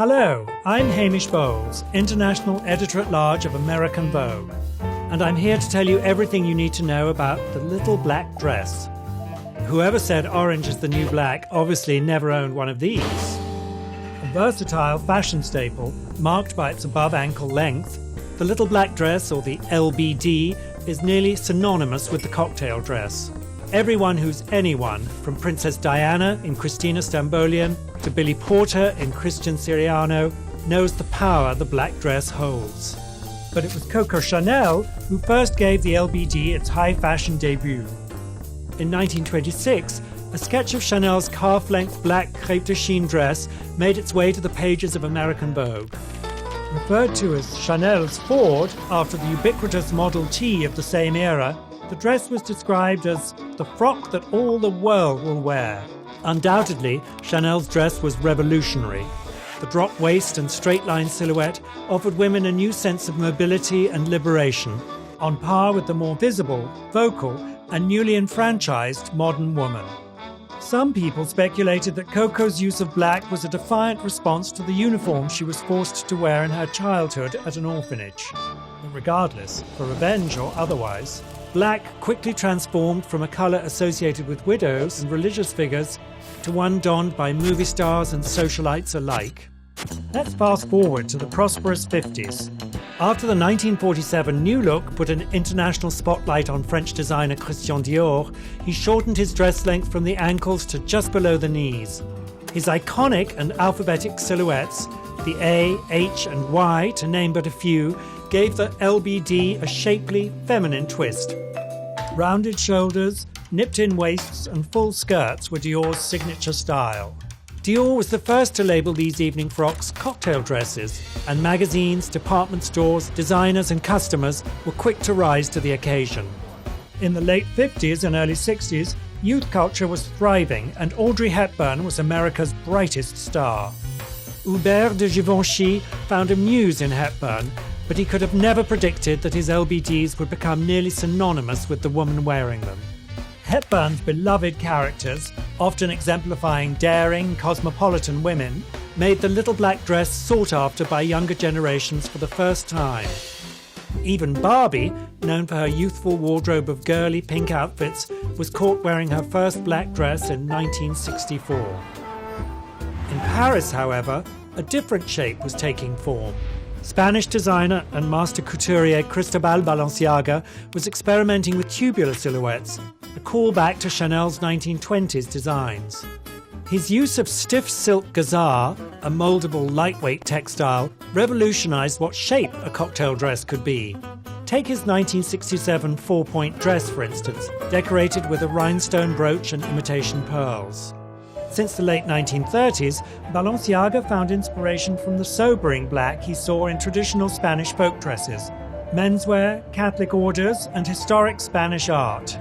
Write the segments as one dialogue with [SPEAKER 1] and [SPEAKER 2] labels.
[SPEAKER 1] Hello, I'm Hamish, International Editor-at-Large of American Vogue, and I'm here to tell you everything you need to know about the little black dress. Whoever said orange is the new black obviously never owned one of these. A versatile fashion staple, marked by its above-ankle length, the little black dress, or the LBD, is nearly synonymous with the cocktail dress. Everyone who's anyone, from Princess Diana in Christina Stambolian to Billy Porter in Christian Siriano, knows the power the black dress holds. But it was Coco Chanel who first gave the LBD its high fashion debut. In 1926, a sketch of Chanel's calf-length black crêpe de chine dress made its way to the pages of American Vogue. Referred to as Chanel's Ford after the ubiquitous Model T of the same era, the dress was described as the frock that all the world will wear. Undoubtedly, Chanel's dress was revolutionary. The drop waist and straight-line silhouette offered women a new sense of mobility and liberation, on par with the more visible, vocal, and newly enfranchised modern woman. Some people speculated that Coco's use of black was a defiant response to the uniform she was forced to wear in her childhood at an orphanage. But regardless, for revenge or otherwise, black quickly transformed from a colour associated with widows and religious figures to one donned by movie stars and socialites alike. Let's fast forward to the prosperous 50s. After the 1947 New Look put an international spotlight on French designer Christian Dior, he shortened his dress length from the ankles to just below the knees. His iconic and alphabetic silhouettes, the A, H and Y to name but a few, gave the LBD a shapely, feminine twist. Rounded shoulders, nipped-in waists and full skirts were Dior's signature style. Dior was the first to label these evening frocks cocktail dresses, and magazines, department stores, designers and customers were quick to rise to the occasion. In the late 50s and early 60s, youth culture was thriving, and Audrey Hepburn was America's brightest star. HUBERT de Givenchy found a muse in Hepburn, but he could have never predicted that his LBDs would become nearly synonymous with the woman wearing them. Hepburn's beloved characters, often exemplifying daring, cosmopolitan women, made the little black dress sought after by younger generations for the first time. Even Barbie, known for her youthful wardrobe of girly pink outfits, was caught wearing her first black dress in 1964. In Paris, however, a different shape was taking form. Spanish designer and master couturier Cristobal Balenciaga was experimenting with tubular silhouettes, a callback to Chanel's 1920s designs. His use of stiff silk gazar, a moldable, lightweight textile, revolutionized what shape a cocktail dress could be. Take his 1967 four-point dress, for instance, decorated with a rhinestone brooch and imitation pearls. Since the late 1930s, Balenciaga found inspiration from the sobering black he saw in traditional Spanish folk dresses, menswear, Catholic orders, and historic Spanish art.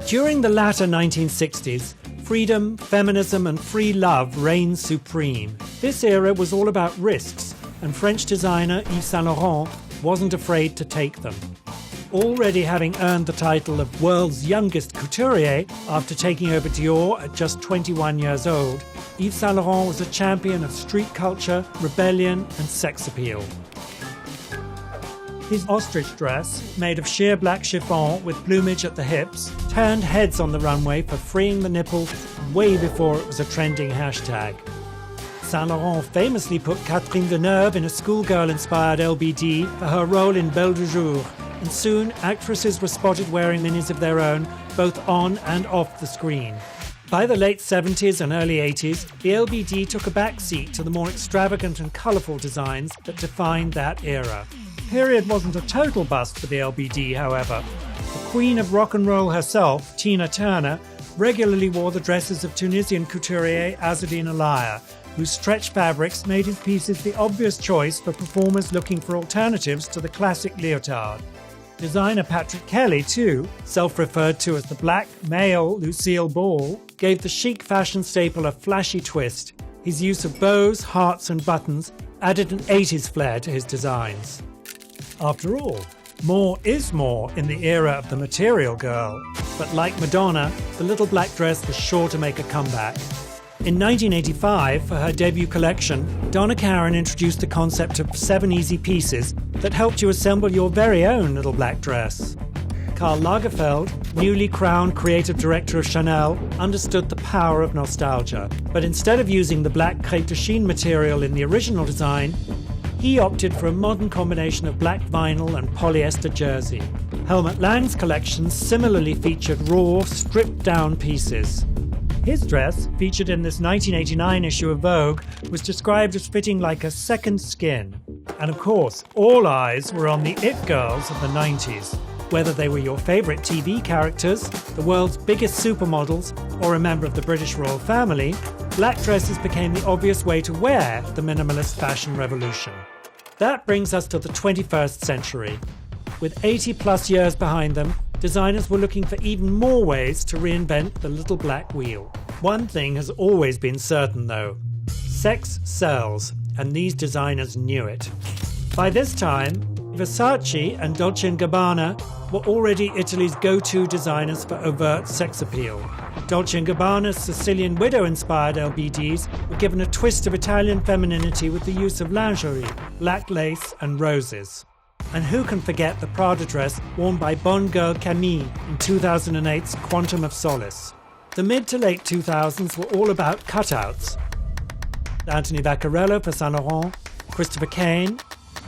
[SPEAKER 1] During the latter 1960s, freedom, feminism, and free love reigned supreme. This era was all about risks, and French designer Yves Saint Laurent wasn't afraid to take them. Already having earned the title of world's youngest couturier after taking over Dior at just 21 years old, Yves Saint Laurent was a champion of street culture, rebellion, and sex appeal. His ostrich dress, made of sheer black chiffon with plumage at the hips, turned heads on the runway for freeing the nipple way before it was a trending hashtag. Saint Laurent famously put Catherine Deneuve in a schoolgirl-inspired LBD for her role in Belle du Jour, and soon actresses were spotted wearing minis of their own, both on and off the screen. By the late 70s and early 80s, the LBD took a backseat to the more extravagant and colourful designs that defined that era. The period wasn't a total bust for the LBD, however. The queen of rock and roll herself, Tina Turner, regularly wore the dresses of Tunisian couturier Azzedine Alaïa, whose stretch fabrics made his pieces the obvious choice for performers looking for alternatives to the classic leotard. Designer Patrick Kelly, too, self-referred to as the black male Lucille Ball, gave the chic fashion staple a flashy twist. His use of bows, hearts and buttons added an 80s flair to his designs. After all, more is more in the era of the material girl, but like Madonna, the little black dress was sure to make a comeback. In 1985, for her debut collection, Donna Karan introduced the concept of 7 easy pieces that helped you assemble your very own little black dress. Karl Lagerfeld, newly crowned creative director of Chanel, understood the power of nostalgia. But instead of using the black crêpe de chine material in the original design, he opted for a modern combination of black vinyl and polyester jersey. Helmut Lang's collections similarly featured raw, stripped-down pieces. His dress, featured in this 1989 issue of Vogue, was described as fitting like a second skin. And of course, all eyes were on the it girls of the 90s. Whether they were your favourite TV characters, the world's biggest supermodels, or a member of the British royal family, black dresses became the obvious way to wear the minimalist fashion revolution. That brings us to the 21st century. With 80 plus years behind them, designers were looking for even more ways to reinvent the little black wheel. One thing has always been certain though. Sex sells, and these designers knew it. By this time, Versace and Dolce & Gabbana were already Italy's go-to designers for overt sex appeal. Dolce & Gabbana's Sicilian widow-inspired LBDs were given a twist of Italian femininity with the use of lingerie, black lace and roses. And who can forget the Prada dress worn by Bonne girl Camille in 2008's Quantum of Solace. The mid to late 2000s were all about cutouts. Anthony Vaccarello for Saint Laurent, Christopher Kane,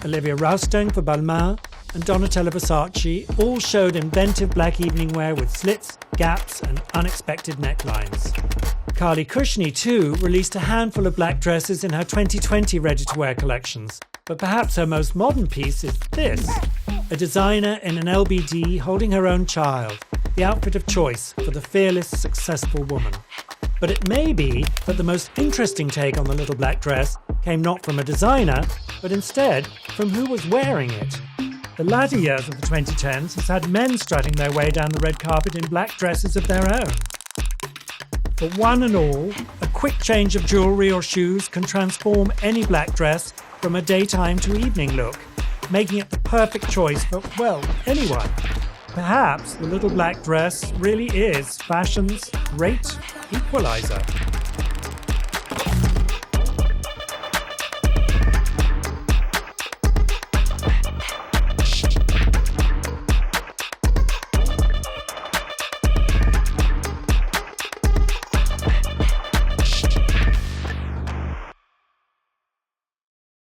[SPEAKER 1] Olivia Roustan for Balmain, and Donatella Versace all showed inventive black evening wear with slits, gaps, and unexpected necklines. Carly Kushni, too, released a handful of black dresses in her 2020 ready-to-wear collections. But perhaps her most modern piece is this, a designer in an LBD holding her own child, the outfit of choice for the fearless, successful woman. But it may be that the most interesting take on the little black dress came not from a designer, but instead from who was wearing it. The latter years of the 2010s has had men strutting their way down the red carpet in black dresses of their own. For one and all, a quick change of jewellery or shoes can transform any black dress from a daytime to evening look, making it the perfect choice for, well, anyone. Perhaps the little black dress really is fashion's great equalizer.